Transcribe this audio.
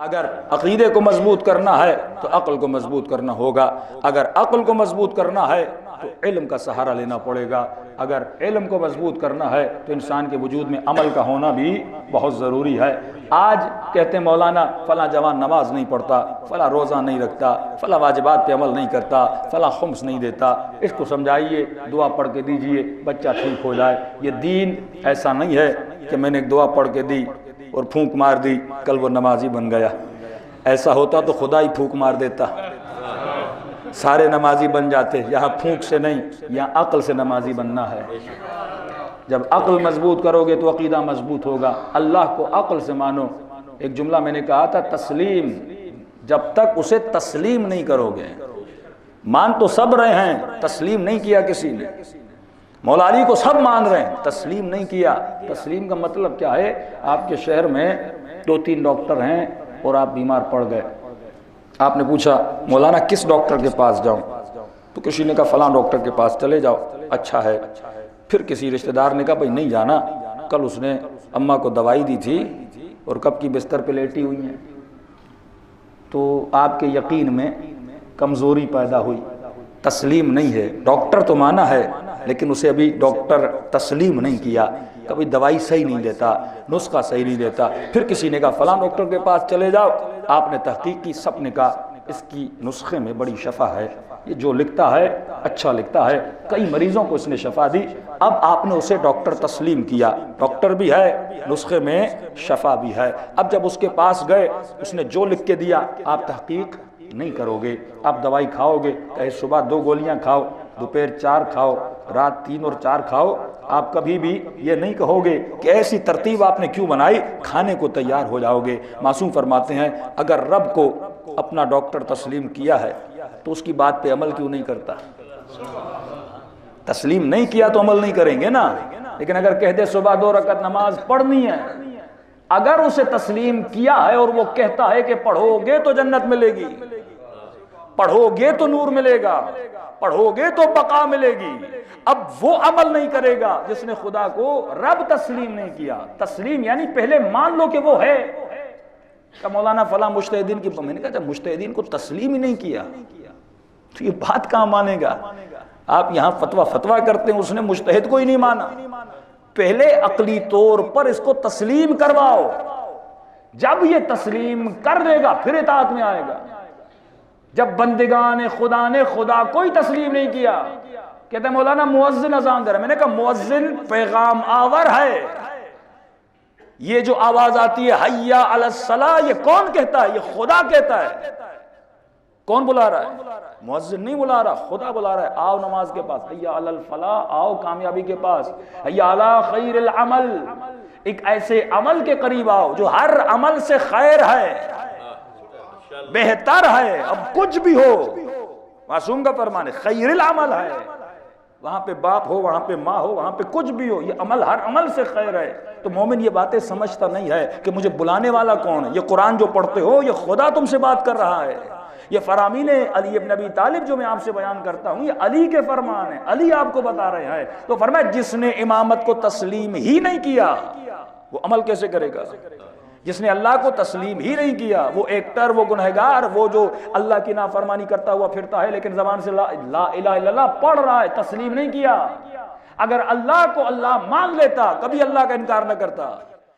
اگر عقیدے کو مضبوط کرنا ہے تو عقل کو مضبوط کرنا ہوگا، اگر عقل کو مضبوط کرنا ہے تو علم کا سہارا لینا پڑے گا، اگر علم کو مضبوط کرنا ہے تو انسان کے وجود میں عمل کا ہونا بھی بہت ضروری ہے۔ آج کہتے ہیں مولانا فلاں جوان نماز نہیں پڑھتا، فلاں روزہ نہیں رکھتا، فلاں واجبات پہ عمل نہیں کرتا، فلاں خمس نہیں دیتا، اس کو سمجھائیے، دعا پڑھ کے دیجئے، بچہ ٹھیک ہو جائے۔ یہ دین ایسا نہیں ہے کہ میں نے ایک دعا پڑھ کے دی اور پھونک مار دی کل وہ نمازی بن گیا۔ ایسا ہوتا تو خدا ہی پھونک مار دیتا، سارے نمازی بن جاتے۔ یہاں پھونک سے نہیں، یہاں عقل سے نمازی بننا ہے۔ جب عقل مضبوط کرو گے تو عقیدہ مضبوط ہوگا۔ اللہ کو عقل سے مانو۔ ایک جملہ میں نے کہا تھا، تسلیم، جب تک اسے تسلیم نہیں کرو گے، مان تو سب رہے ہیں، تسلیم نہیں کیا کسی نے۔ مولا علی کو سب مان رہے ہیں، تسلیم نہیں کیا۔ تسلیم کا مطلب کیا ہے؟ آپ کے شہر میں 2-3 ڈاکٹر ہیں اور آپ بیمار پڑ گئے، آپ نے پوچھا مولانا کس ڈاکٹر کے پاس جاؤں؟ تو کسی نے کہا فلاں ڈاکٹر کے پاس چلے جاؤ، اچھا ہے۔ پھر کسی رشتہ دار نے کہا بھائی نہیں جانا، کل اس نے اماں کو دوائی دی تھی اور کب کی بستر پہ لیٹی ہوئی ہیں۔ تو آپ کے یقین میں کمزوری پیدا ہوئی، تسلیم نہیں ہے۔ ڈاکٹر تو مانا ہے لیکن اسے ابھی ڈاکٹر تسلیم نہیں کیا، کبھی دوائی صحیح نہیں دیتا، نسخہ صحیح نہیں دیتا۔ پھر کسی نے کہا فلاں ڈاکٹر کے پاس چلے جاؤ، آپ نے تحقیق کی، سب نے کہا اس کی نسخے میں بڑی شفا ہے، یہ جو لکھتا ہے اچھا لکھتا ہے، کئی مریضوں کو اس نے شفا دی۔ اب آپ نے اسے ڈاکٹر تسلیم کیا، ڈاکٹر بھی ہے، نسخے میں شفا بھی ہے۔ اب جب اس کے پاس گئے، اس نے جو لکھ کے دیا آپ تحقیق نہیں کرو گے، آپ دوائی کھاؤ گے، کہے صبح 2 گولیاں کھاؤ، دوپہر 4 کھاؤ، رات 3 اور 4 کھاؤ، آپ کبھی بھی یہ نہیں کہو گے کہ ایسی ترتیب آپ نے کیوں بنائی، کھانے کو تیار ہو جاؤ گے۔ معصوم فرماتے ہیں اگر رب کو اپنا ڈاکٹر تسلیم کیا ہے تو اس کی بات پہ عمل کیوں نہیں کرتا؟ تسلیم نہیں کیا تو عمل نہیں کریں گے نا۔ لیکن اگر کہہ دے صبح 2 رکعت نماز پڑھنی ہے، اگر اسے تسلیم کیا ہے اور وہ کہتا ہے کہ پڑھو گے تو جنت ملے گی، پڑھو گے تو نور ملے گا، پڑھو گے تو بقا ملے گی، اب وہ عمل نہیں کرے گا جس نے خدا کو رب تسلیم نہیں کیا۔ تسلیم یعنی پہلے مان لو کہ وہ ہے۔ کہ مولانا فلاں مجتہدین کی، میں نے کہا جب مجتہدین کو تسلیم ہی نہیں کیا تو یہ بات کہاں مانے گا؟ آپ یہاں فتویٰ کرتے ہیں، اس نے مجتہد کو ہی نہیں مانا۔ پہلے عقلی طور پر اس کو تسلیم کرواؤ، جب یہ تسلیم کر لے گا پھر اطاعت میں آئے گا۔ جب بندگان خدا نے خدا کو ہی تسلیم نہیں کیا، کہتے ہیں مولانا مؤذن اذان دے رہا ہے، میں نے کہا مؤذن پیغام آور ہے، یہ جو آواز آتی ہے حی علی الصلاۃ، یہ کون کہتا ہے؟ یہ خدا کہتا ہے۔ کون بلا رہا ہے؟ مؤذن نہیں بلا رہا، خدا بلا رہا ہے، آؤ نماز کے پاس، حی علی الفلاح، آؤ کامیابی کے پاس، حی علی خیر العمل، ایک ایسے عمل کے قریب آؤ جو ہر عمل سے خیر ہے، بہتر ہے، اب کچھ بھی ہو، معصوم کا فرمان ہے خیر العمل ہے، وہاں پہ باپ ہو، وہاں پہ ماں ہو، وہاں پہ کچھ بھی ہو، یہ عمل ہر عمل سے خیر ہے۔ تو مومن یہ باتیں سمجھتا نہیں ہے کہ مجھے بلانے والا کون ہے، یہ قرآن جو پڑھتے ہو یہ خدا تم سے بات کر رہا ہے، یہ فرامین علی ابن ابی طالب جو میں آپ سے بیان کرتا ہوں یہ علی کے فرمان ہیں، علی آپ کو بتا رہے ہیں۔ تو فرمایا جس نے امامت کو تسلیم ہی نہیں کیا وہ عمل کیسے کرے گا؟ جس نے اللہ کو تسلیم ہی نہیں کیا، وہ ایکٹر، وہ گنہگار، وہ جو اللہ کی نافرمانی کرتا ہوا پھرتا ہے لیکن زبان سے لا الہ الا اللہ پڑھ رہا ہے، تسلیم نہیں کیا۔ اگر اللہ کو اللہ مان لیتا کبھی اللہ کا انکار نہ کرتا۔